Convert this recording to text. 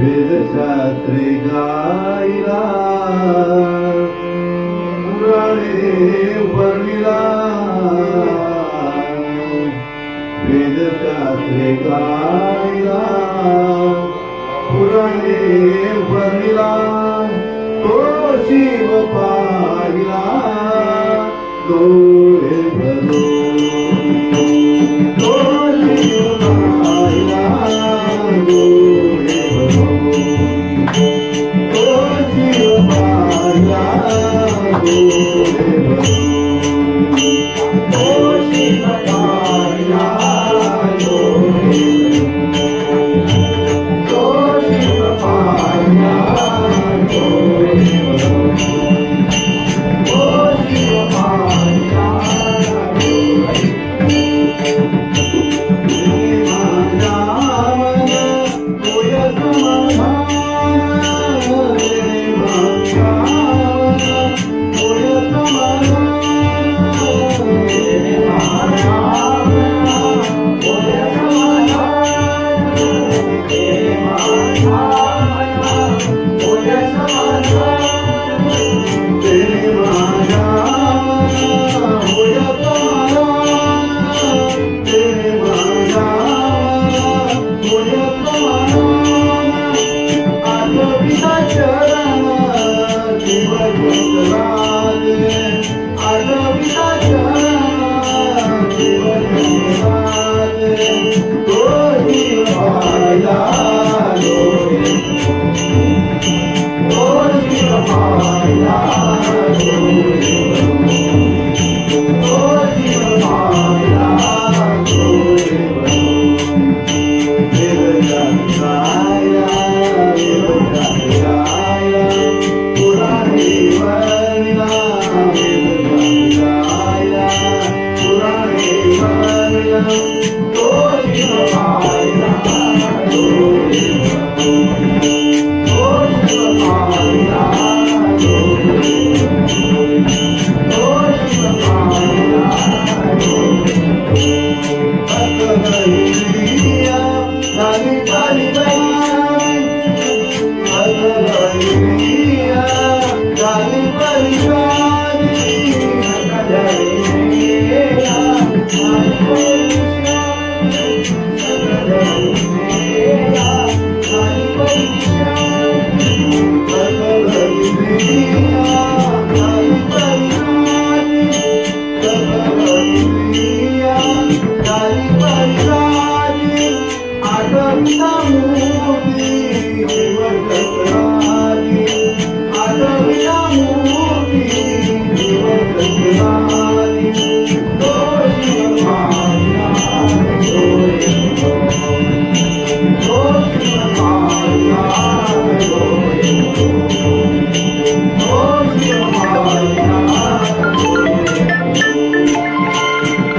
वेदशास्त्री गायला पुराणे वर्णिला वेदशास्त्री गायला पुराणे वर्णिला तो शिव पाहिला डोळे भरून तो शिव पाहिला डोळे भरून तो शिव पाहिला डोळे भरून तो शिव पाहिला डोळे भरून तो शिव पाहिला डोळे भरून तो शिव पाहिला Thank you.